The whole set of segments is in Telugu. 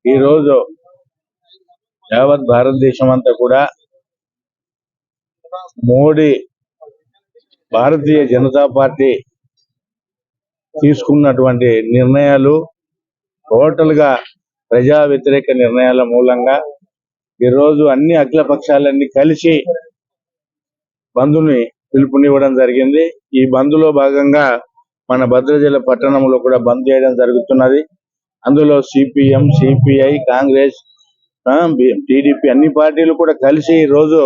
ఈ రోజు యావత్ భారతదేశం అంతా కూడా మోడీ భారతీయ జనతా పార్టీ తీసుకున్నటువంటి నిర్ణయాలు టోటల్ గా ప్రజా వ్యతిరేక నిర్ణయాల మూలంగా ఈ రోజు అన్ని అఖిల పక్షాలన్నీ కలిసి బంద్ని పిలుపునివ్వడం జరిగింది. ఈ బంద్లో భాగంగా మన భద్రాచలం పట్టణంలో కూడా బంద్ చేయడం జరుగుతున్నది. అందులో సిపిఎం, సిపిఐ, కాంగ్రెస్, టీడీపీ అన్ని పార్టీలు కూడా కలిసి ఈ రోజు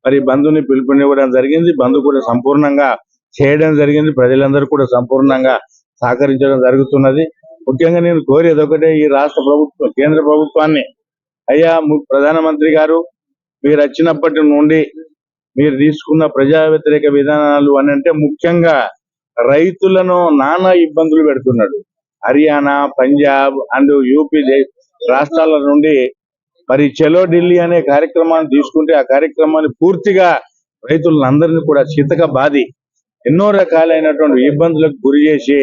మరి బంద్ని పిలుపునివ్వడం జరిగింది. బంద్ కూడా సంపూర్ణంగా చేయడం జరిగింది. ప్రజలందరూ కూడా సంపూర్ణంగా సహకరించడం జరుగుతున్నది. ముఖ్యంగా నేను కోరేది ఒకటే, ఈ రాష్ట్ర ప్రభుత్వం, కేంద్ర ప్రభుత్వాన్ని, అయ్యా ప్రధానమంత్రి గారు, మీరు వచ్చినప్పటి నుండి మీరు తీసుకున్న ప్రజా వ్యతిరేక విధానాలు అని అంటే ముఖ్యంగా రైతులను నానా ఇబ్బందులు పెడుతున్నాడు. హర్యానా, పంజాబ్ అండ్ యూపీ రాష్ట్రాల నుండి మరి చలో ఢిల్లీ అనే కార్యక్రమాన్ని తీసుకుంటే ఆ కార్యక్రమాన్ని పూర్తిగా రైతులందరినీ కూడా చితక బాది ఎన్నో రకాలైనటువంటి ఇబ్బందులకు గురి చేసి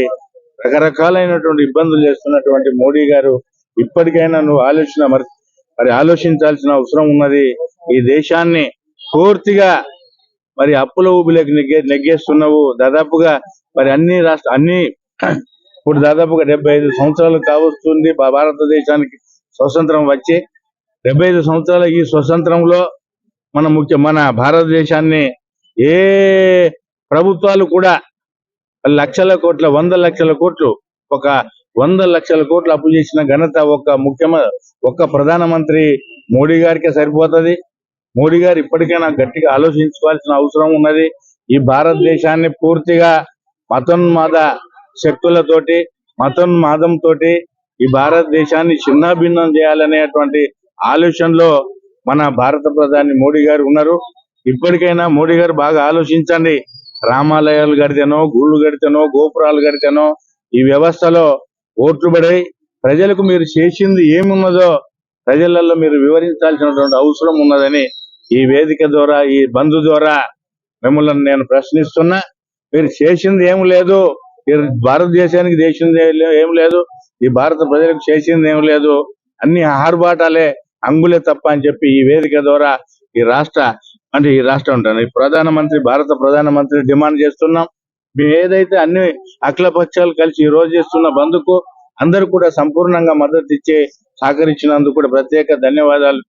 రకరకాలైనటువంటి ఇబ్బందులు చేస్తున్నటువంటి మోడీ గారు ఇప్పటికైనా నువ్వు ఆలోచించాల్సిన అవసరం ఉన్నది. ఈ దేశాన్ని పూర్తిగా మరి అప్పుల ఊబిలోకి నెగ్గేస్తున్నావు. దాదాపుగా మరి అన్ని ఇప్పుడు దాదాపుగా 75 సంవత్సరాలు కావస్తుంది భారతదేశానికి స్వతంత్రం వచ్చి. 75 సంవత్సరాల ఈ స్వతంత్రంలో మన భారతదేశాన్ని ఏ ప్రభుత్వాలు కూడా లక్షల కోట్ల 100 లక్షల కోట్లు ఒక 100 లక్షల కోట్లు అప్పు చేసిన ఘనత ఒక్క ప్రధానమంత్రి మోడీ గారికే సరిపోతుంది. మోడీ గారు ఇప్పటికైనా గట్టిగా ఆలోచించుకోవాల్సిన అవసరం ఉన్నది. ఈ భారతదేశాన్ని పూర్తిగా మతోన్మాద శక్తులతోటి, మతోన్మాదంతో ఈ భారతదేశాన్ని చిన్నాభిన్నం చేయాలనేటువంటి ఆలోచనలో మన భారత ప్రధాని మోడీ గారు ఉన్నారు. ఇప్పటికైనా మోడీ గారు బాగా ఆలోచించండి. రామాలయాలు కడితేనో, గుళ్ళు కడితేనో, గోపురాలు కడితేనో ఈ వ్యవస్థలో ఓట్లు పడాయి. ప్రజలకు మీరు చేసింది ఏమున్నదో ప్రజలలో మీరు వివరించాల్సినటువంటి అవసరం ఉన్నదని ఈ వేదిక ద్వారా, ఈ బంధు ద్వారా మిమ్మల్ని నేను ప్రశ్నిస్తున్నా. మీరు చేసింది ఏం లేదు, భారతదేశానికి చేసింది ఏం లేదు, ఈ భారత ప్రజలకు చేసింది ఏం లేదు, అన్ని ఆర్భాటాలే, అంగులే తప్ప అని చెప్పి ఈ వేదిక ద్వారా ఈ రాష్ట్రం భారత ప్రధానమంత్రి డిమాండ్ చేస్తున్నాం. మేము ఏదైతే అన్ని అఖిల పక్షాలు కలిసి ఈ రోజు చేస్తున్న బంద్కు అందరూ కూడా సంపూర్ణంగా మద్దతు ఇచ్చి సహకరించినందుకు కూడా ప్రత్యేక ధన్యవాదాలు